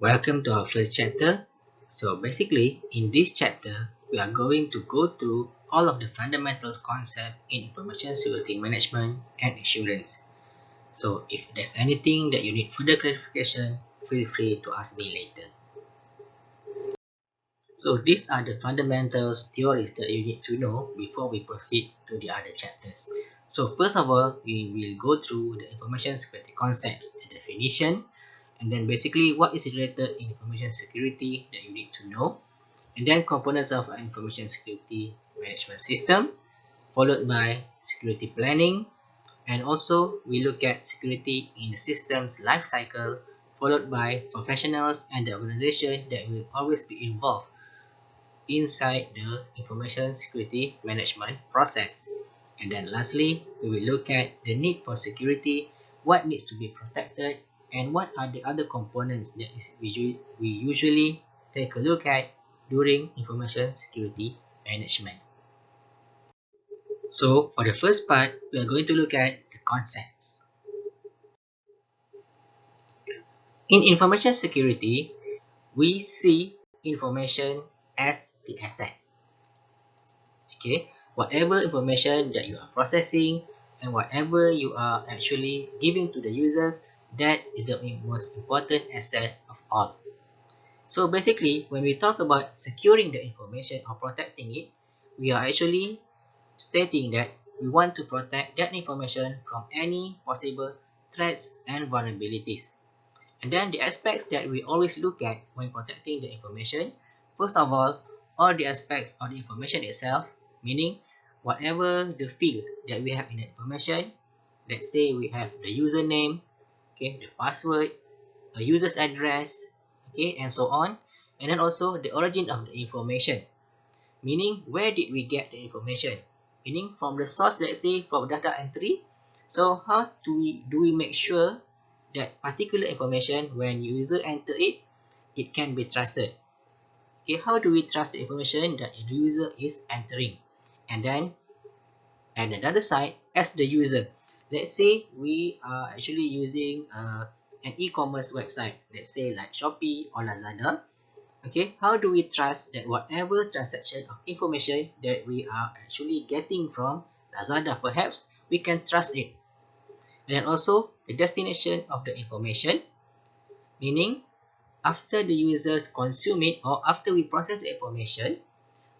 Welcome to our first chapter. So basically, in this chapter, we are going to go through all of the fundamentals concept in information security management and assurance. So if there's anything that you need further clarification, feel free to ask me later. So these are the fundamentals theories that you need to know before we proceed to the other chapters. So first of all, we will go through the information security concepts, the definition, and then basically what is related in information security that you need to know, and then components of an information security management system, followed by security planning, and also we look at security in the system's life cycle, followed by professionals and the organization that will always be involved inside the information security management process. And then lastly, we will look at the need for security, what needs to be protected, and what are the other components that we usually take a look at during information security management. So for the first part, we are going to look at the concepts. In information security, we see information as the asset. Okay, whatever information that you are processing and whatever you are actually giving to the users, that is the most important asset of all. So basically, when we talk about securing the information or protecting it, we are actually stating that we want to protect that information from any possible threats and vulnerabilities. And then the aspects that we always look at when protecting the information, first of all the aspects of the information itself, meaning whatever the field that we have in the information, let's say we have the username, okay, the password, a user's address, okay, and so on. And then also the origin of the information, meaning where did we get the information, meaning from the source, let's say from data entry. So how do we make sure that particular information, when user enter it, it can be trusted? Okay, how do we trust the information that the user is entering? And then at another side, as the user, let's say we are actually using an e-commerce website, let's say like Shopee or Lazada. Okay, how do we trust that whatever transaction of information that we are actually getting from Lazada, perhaps we can trust it? And then also the destination of the information, meaning after the users consume it or after we process the information,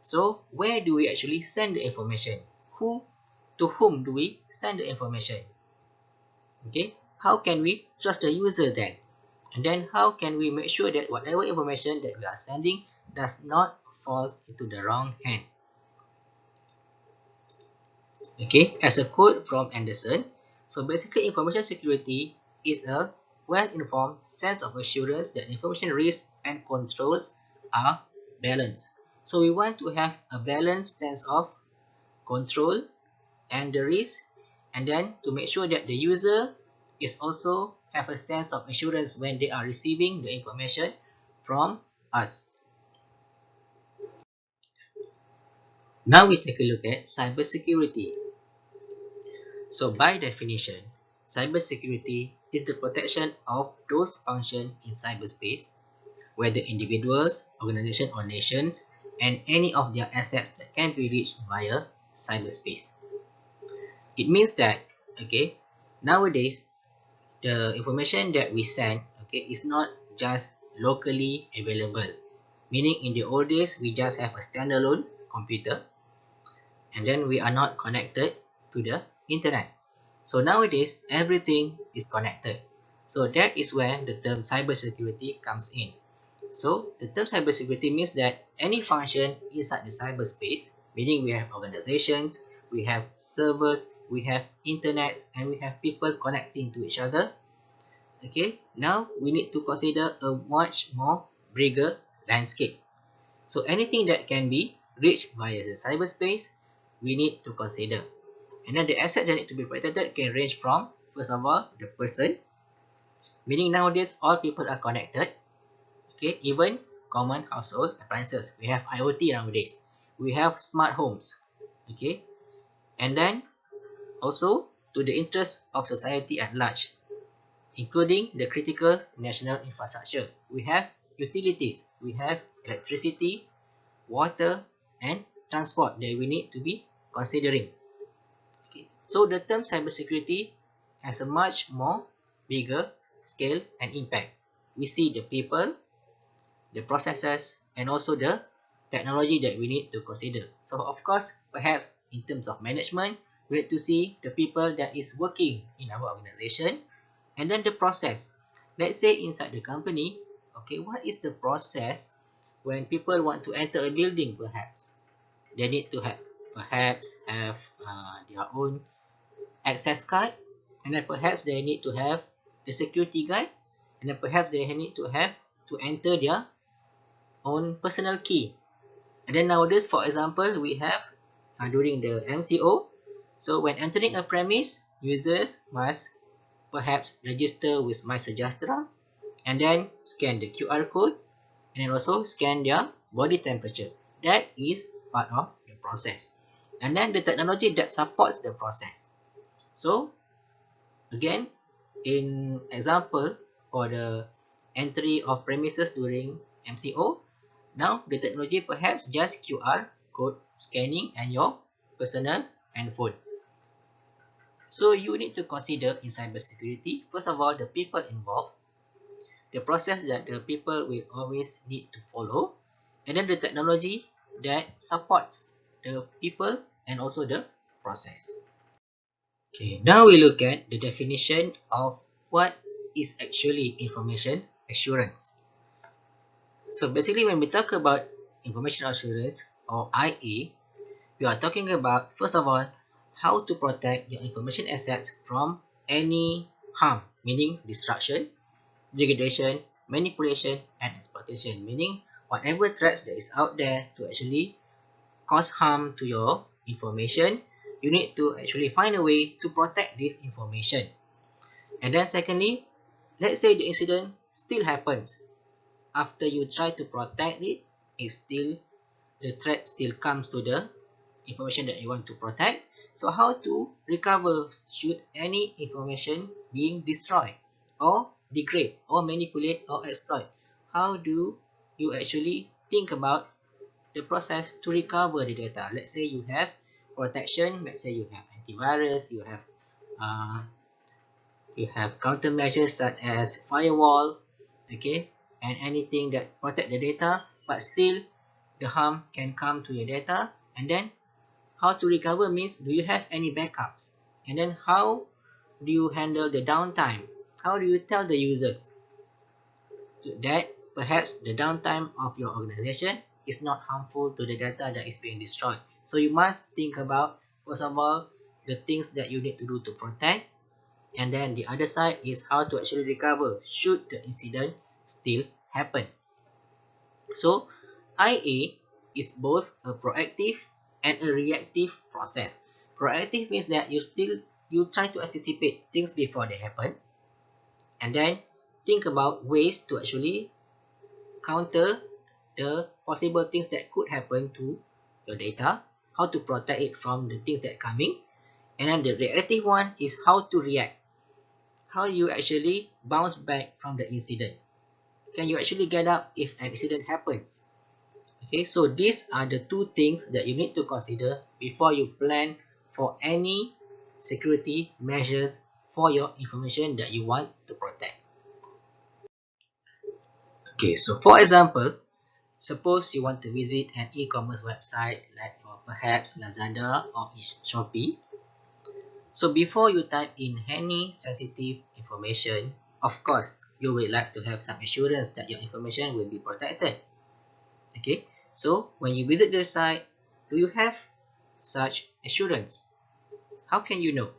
so where do we actually send the information? To whom do we send the information? Okay, how can we trust the user then? And then how can we make sure that whatever information that we are sending does not fall into the wrong hand? Okay, as a quote from Anderson, so basically information security is a well-informed sense of assurance that information risks and controls are balanced. So we want to have a balanced sense of control and the risk, and then to make sure that the user is also have a sense of assurance when they are receiving the information from us. Now we take a look at cybersecurity. So by definition, cybersecurity is the protection of those functions in cyberspace, whether individuals, organizations or nations, and any of their assets that can be reached via cyberspace. It means that, okay, nowadays the information that we send, okay, is not just locally available. Meaning in the old days, we just have a standalone computer and then we are not connected to the internet. So nowadays, everything is connected. So that is where the term cybersecurity comes in. So the term cybersecurity means that any function inside the cyberspace, meaning we have organizations, we have servers, we have internets, and we have people connecting to each other. Okay, now we need to consider a much more bigger landscape. So anything that can be reached via the cyberspace, we need to consider. And then the asset that need to be protected can range from, first of all, the person, meaning nowadays all people are connected. Okay, even common household appliances. We have IoT nowadays. We have smart homes. Okay, and then also to the interest of society at large. including the critical national infrastructure. We have utilities, we have electricity, water, and transport that we need to be considering. Okay. So the term cybersecurity has a much more bigger scale and impact. We see the people, the processes, and also the technology that we need to consider. So of course, perhaps in terms of management, we need to see the people that is working in our organization, and then the process. Let's say inside the company, okay, what is the process when people want to enter a building? Perhaps they need to have their own access card, and then perhaps they need to have the security guard, and then perhaps they need to have to enter their own personal key. And then nowadays, for example, we have during the MCO, so when entering a premise, users must perhaps register with MySejahtera and then scan the QR code and then also scan their body temperature. That is part of the process. And then the technology that supports the process. So again, in example for the entry of premises during MCO, now the technology perhaps just QR code scanning and your personal handphone. So you need to consider in cybersecurity, first of all, the people involved, the process that the people will always need to follow, and then the technology that supports the people and also the process. Okay, now we look at the definition of what is actually information assurance. So basically when we talk about information assurance or IA, we are talking about, first of all, how to protect your information assets from any harm, meaning destruction, degradation, manipulation, and exploitation, meaning whatever threats that is out there to actually cause harm to your information, you need to actually find a way to protect this information. And then secondly, let's say the incident still happens. After you try to protect it, the threat still comes to the information that you want to protect. So how to recover should any information being destroyed or degrade or manipulate or exploit? How do you actually think about the process to recover the data? Let's say you have protection, let's say you have antivirus, uh, you have countermeasures such as firewall, okay, and anything that protect the data, but still the harm can come to your data. And then how to recover means, do you have any backups? And then how do you handle the downtime? How do you tell the users that perhaps the downtime of your organization is not harmful to the data that is being destroyed? So you must think about, first of all, the things that you need to do to protect, and then the other side is how to actually recover should the incident still happen. So IA is both a proactive and a reactive process. Proactive means that you try to anticipate things before they happen, and then think about ways to actually counter the possible things that could happen to your data, how to protect it from the things that are coming. And then the reactive one is how to react, how you actually bounce back from the incident. Can you actually get up if an incident happens? Okay, so these are the two things that you need to consider before you plan for any security measures for your information that you want to protect. Okay, so for example, suppose you want to visit an e-commerce website like for perhaps Lazada or Shopee. So before you type in any sensitive information, of course, you would like to have some assurance that your information will be protected. Okay, so when you visit the site, do you have such assurance? How can you know?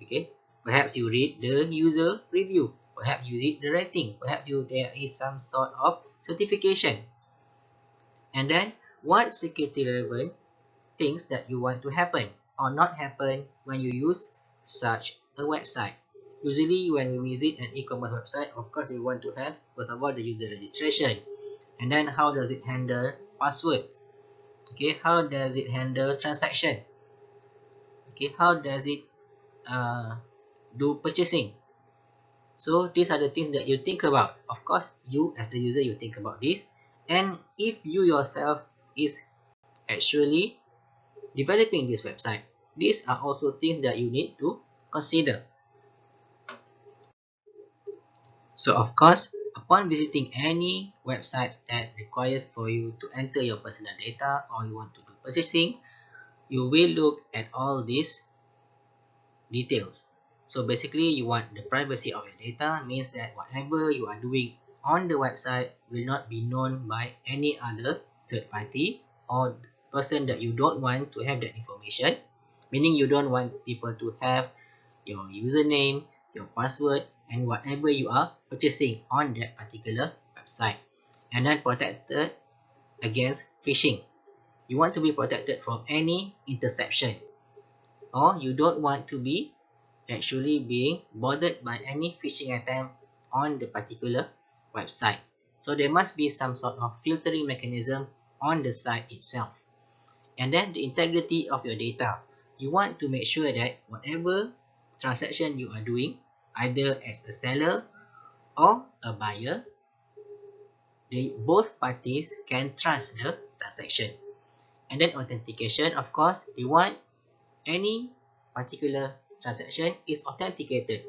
Okay, perhaps you read the user review, perhaps you read the rating, perhaps there is some sort of certification. And then what security relevant things that you want to happen or not happen when you use such a website. Usually when we visit an e-commerce website, of course we want to have, first of all, the user registration, and then how does it handle passwords, okay, how does it handle transaction, okay, how does it do purchasing, So these are the things that you think about. Of course, you as the user, you think about this. And if you yourself is actually developing this website, these are also things that you need to consider. So of course, upon visiting any websites that requires for you to enter your personal data or you want to do purchasing, you will look at all these details. So basically, you want the privacy of your data, means that whatever you are doing on the website will not be known by any other third party or person that you don't want to have that information, meaning you don't want people to have your username, your password, and whatever you are purchasing on that particular website. And then protected against phishing. You want to be protected from any interception, or you don't want to be actually being bothered by any phishing attempt on the particular website. So there must be some sort of filtering mechanism on the site itself. And then the integrity of your data. You want to make sure that whatever transaction you are doing, either as a seller or a buyer, both parties can trust the transaction. And then authentication, of course, you want any particular transaction is authenticated.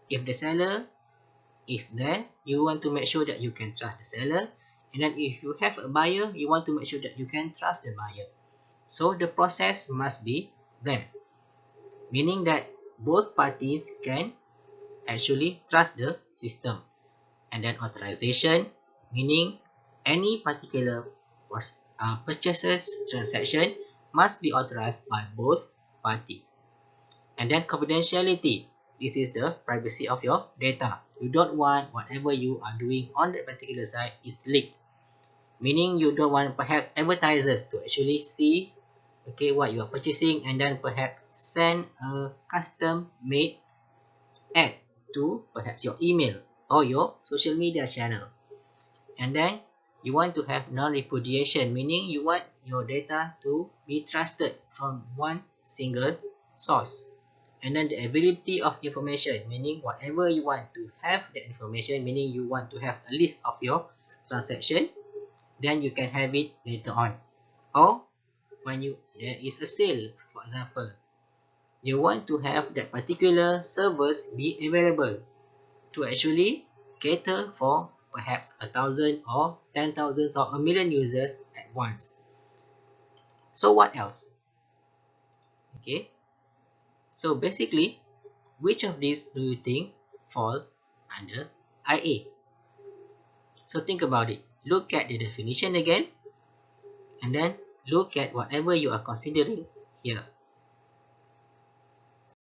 If the seller is there, you want to make sure that you can trust the seller. And then if you have a buyer, you want to make sure that you can trust the buyer. So the process must be there, meaning that both parties can actually trust the system. And then authorization, meaning any particular purchases transaction must be authorized by both parties. And then confidentiality, this is the privacy of your data. You don't want whatever you are doing on that particular site is leaked, meaning you don't want perhaps advertisers to actually see what you are purchasing and then perhaps send a custom made ad to perhaps your email or your social media channel. And then you want to have non-repudiation, meaning you want your data to be trusted from one single source. And then the availability of information, meaning whatever you want to have the information, meaning you want to have a list of your transaction, then you can have it later on. Or when there is a sale, for example, you want to have that particular service be available to actually cater for perhaps 1,000 or 10,000 or 1,000,000 users at once. So what else? Okay, so basically, which of these do you think fall under IA? So think about it. Look at the definition again, and then look at whatever you are considering here.